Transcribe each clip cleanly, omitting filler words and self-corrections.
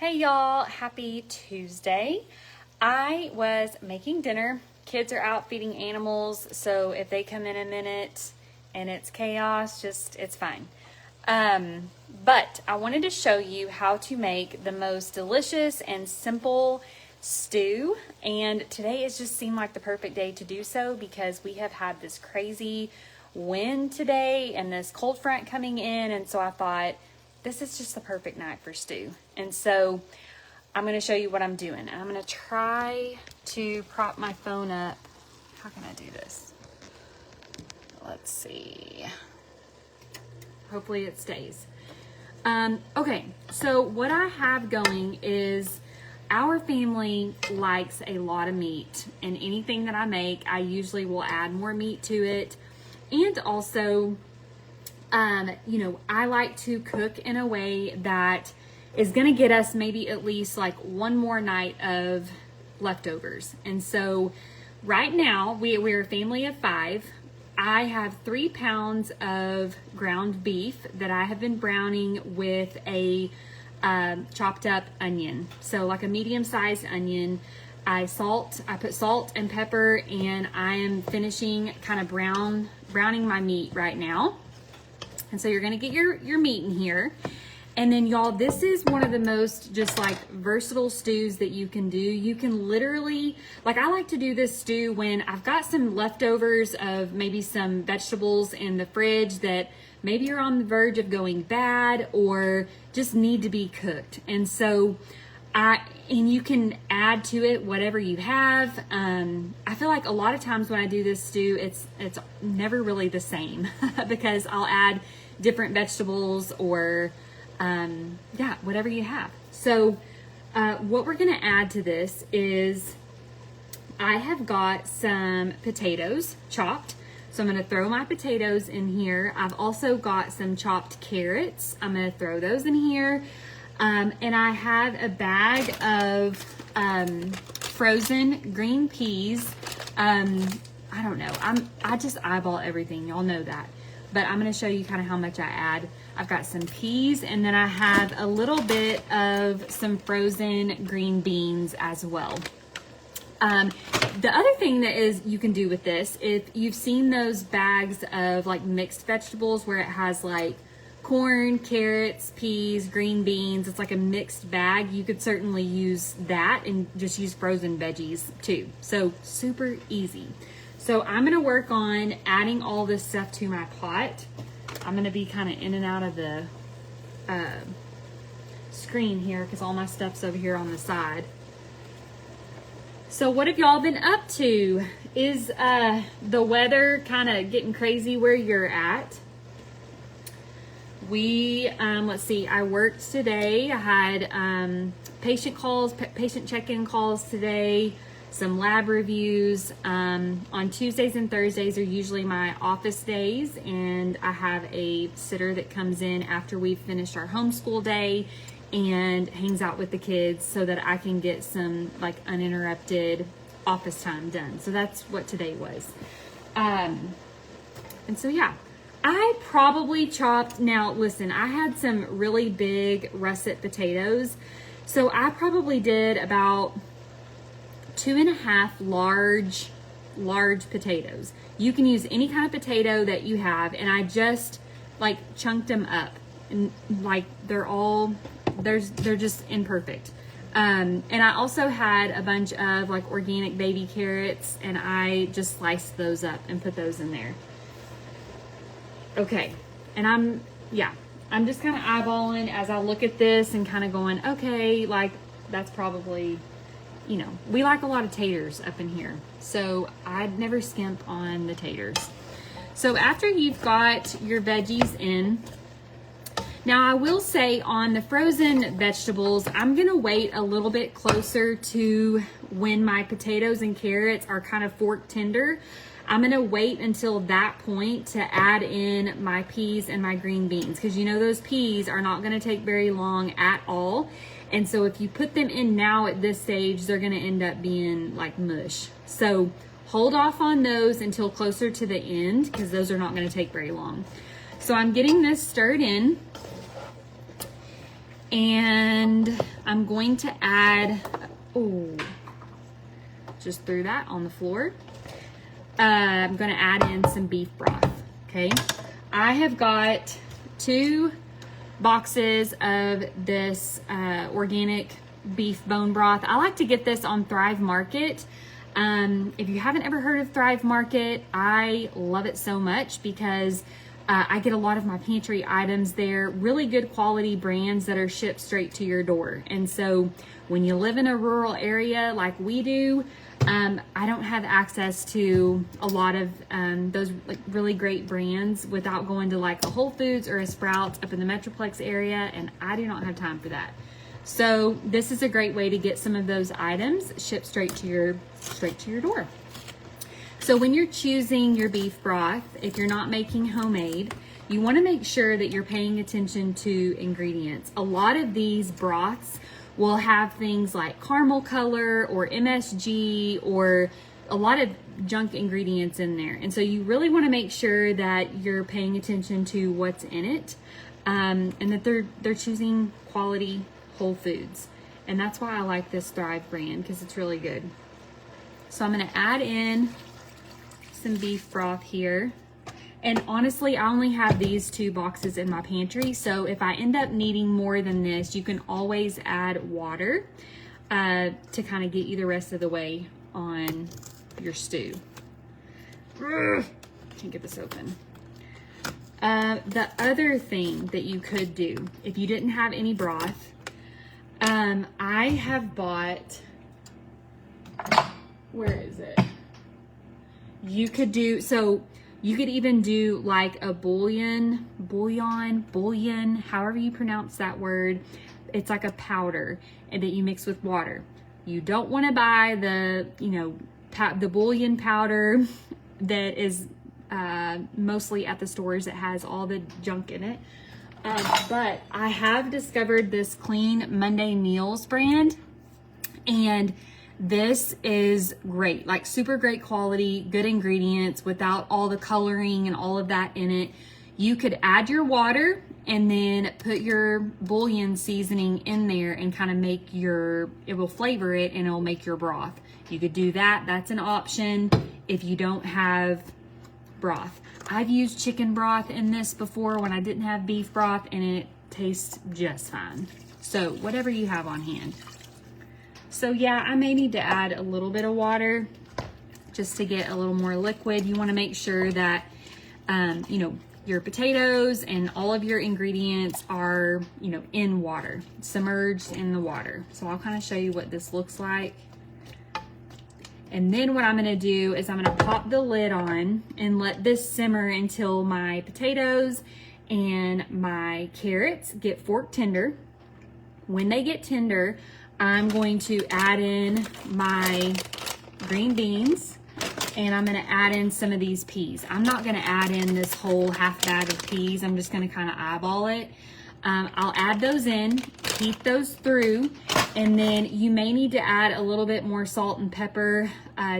Hey y'all, happy Tuesday. I was making dinner. Kids are out feeding animals, so if they come in a minute and it's chaos, it's fine. But I wanted to show you how to make the most delicious and simple stew, and today has just seemed like the perfect day to do so because we have had this crazy wind today and this cold front coming in, and so I thought this is just the perfect night for stew. And so I'm going to show you what I'm doing. I'm going to try to prop my phone up. How can I do this? Let's see. Hopefully it stays. Okay, so what I have going is our family likes a lot of meat, and anything that I make, I usually will add more meat to it. And also, I like to cook in a way that is going to get us maybe at least like one more night of leftovers. And so right now we're a family of 5. I have 3 pounds of ground beef that I have been browning with a chopped up onion. So like a medium-sized onion. I put salt and pepper, and I am finishing kind of browning my meat right now. And so you're gonna get your meat in here. And then y'all, this is one of the most just like versatile stews that you can do. You can literally, like I like to do this stew when I've got some leftovers of maybe some vegetables in the fridge that maybe are on the verge of going bad or just need to be cooked. And so and you can add to it whatever you have. I feel like a lot of times when I do this stew, it's never really the same because I'll add different vegetables or whatever you have. So what we're gonna add to this is I have got some potatoes chopped. So I'm gonna throw my potatoes in here. I've also got some chopped carrots. I'm gonna throw those in here. And I have a bag of frozen green peas. I don't know. I just eyeball everything. Y'all know that. But I'm going to show you kind of how much I add. I've got some peas, and then I have a little bit of some frozen green beans as well. The other thing that is you can do with this, if you've seen those bags of like mixed vegetables where it has like corn, carrots, peas, green beans, it's like a mixed bag, you could certainly use that and just use frozen veggies too. So super easy. So I'm gonna work on adding all this stuff to my pot. I'm gonna be kind of in and out of the screen here because all my stuff's over here on the side. So what have y'all been up to? Is the weather kind of getting crazy where you're at? We, let's see, I worked today. I had patient check-in calls today, some lab reviews. On Tuesdays and Thursdays are usually my office days, and I have a sitter that comes in after we've finished our homeschool day and hangs out with the kids so that I can get some like uninterrupted office time done. So that's what today was. And so yeah. I probably chopped, now listen, I had some really big russet potatoes. So I probably did about 2.5 large potatoes. You can use any kind of potato that you have, and I just like chunked them up, and like they're just imperfect. And I also had a bunch of like organic baby carrots, and I just sliced those up and put those in there. Okay, and I'm just kind of eyeballing as I look at this and kind of going, okay, like that's probably, we like a lot of taters up in here. So I'd never skimp on the taters. So after you've got your veggies in, now I will say on the frozen vegetables, I'm gonna wait a little bit closer to when my potatoes and carrots are kind of fork tender. I'm gonna wait until that point to add in my peas and my green beans, because those peas are not gonna take very long at all. And so if you put them in now at this stage, they're gonna end up being like mush. So hold off on those until closer to the end, because those are not gonna take very long. So I'm getting this stirred in. And I'm going to add, oh, just threw that on the floor. I'm going to add in some beef broth, okay? I have got 2 boxes of this organic beef bone broth. I like to get this on Thrive Market. If you haven't ever heard of Thrive Market, I love it so much because I get a lot of my pantry items there, really good quality brands that are shipped straight to your door. And so when you live in a rural area like we do, I don't have access to a lot of those like really great brands without going to like a Whole Foods or a Sprouts up in the Metroplex area, and I do not have time for that. So this is a great way to get some of those items shipped straight to your door. So when you're choosing your beef broth, if you're not making homemade, you want to make sure that you're paying attention to ingredients. A lot of these broths will have things like caramel color or MSG or a lot of junk ingredients in there. And so you really want to make sure that you're paying attention to what's in it, and that they're choosing quality whole foods. And that's why I like this Thrive brand, because it's really good. So I'm going to add in some beef broth here. And honestly, I only have these 2 boxes in my pantry. So if I end up needing more than this, you can always add water to kind of get you the rest of the way on your stew. Can't get this open. The other thing that you could do, if you didn't have any broth, I have bought, where is it? You could do, so you could even do like a bouillon, however you pronounce that word. It's like a powder and that you mix with water. You don't want to buy the, the bouillon powder that is mostly at the stores that has all the junk in it. But I have discovered this Clean Monday Meals brand, and this is great, like super great quality, good ingredients without all the coloring and all of that in it. You could add your water and then put your bouillon seasoning in there and kind of make it will flavor it and it'll make your broth. You could do that. That's an option if you don't have broth. I've used chicken broth in this before when I didn't have beef broth, and it tastes just fine. So whatever you have on hand. So yeah, I may need to add a little bit of water just to get a little more liquid. You want to make sure that, your potatoes and all of your ingredients are, in water, submerged in the water. So I'll kind of show you what this looks like. And then what I'm going to do is I'm going to pop the lid on and let this simmer until my potatoes and my carrots get fork tender. When they get tender, I'm going to add in my green beans, and I'm going to add in some of these peas. I'm not going to add in this whole half bag of peas. I'm just going to kind of eyeball it. I'll add those in, heat those through, and then you may need to add a little bit more salt and pepper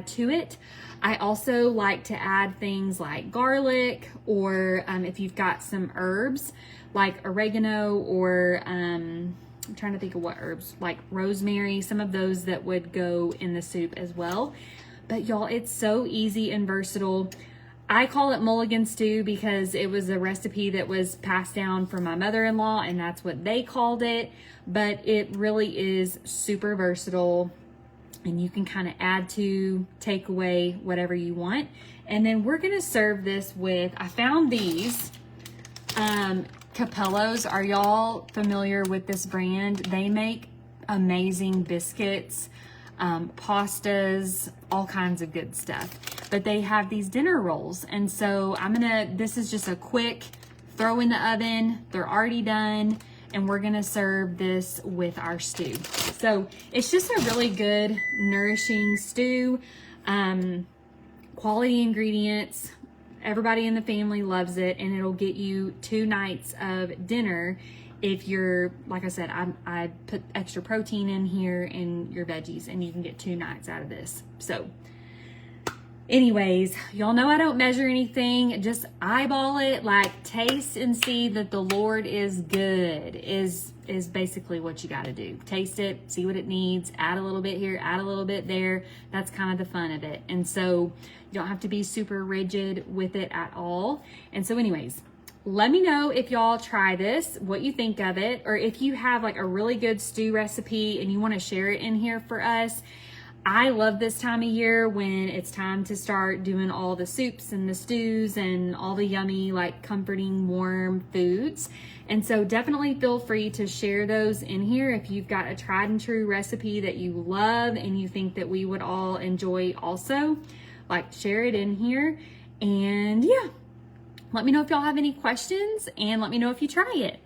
to it. I also like to add things like garlic, or if you've got some herbs like oregano, or I'm trying to think of what herbs, like rosemary, some of those that would go in the soup as well. But y'all, it's so easy and versatile. I call it Mulligan stew because it was a recipe that was passed down from my mother-in-law, and that's what they called it. But it really is super versatile, and you can kind of add to, take away, whatever you want. And then we're gonna serve this with, I found these Capellos. Are y'all familiar with this brand? They make amazing biscuits, pastas, all kinds of good stuff. But they have these dinner rolls. And so this is just a quick throw in the oven. They're already done. And we're gonna serve this with our stew. So it's just a really good, nourishing stew. Quality ingredients. Everybody in the family loves it, and it'll get you 2 nights of dinner. If you're, like I said, I put extra protein in here and your veggies, and you can get 2 nights out of this. So Anyways, y'all know I don't measure anything. Just eyeball it, like taste and see that the Lord is good is basically what you got to do. Taste it, see what it needs, add a little bit here, add a little bit there. That's kind of the fun of it. And so you don't have to be super rigid with it at all. And so anyways, let me know if y'all try this, what you think of it, or if you have like a really good stew recipe and you want to share it in here for us. I love this time of year when it's time to start doing all the soups and the stews and all the yummy, like comforting, warm foods. And so definitely feel free to share those in here if you've got a tried and true recipe that you love and you think that we would all enjoy also. Like, share it in here. And yeah, let me know if y'all have any questions and let me know if you try it.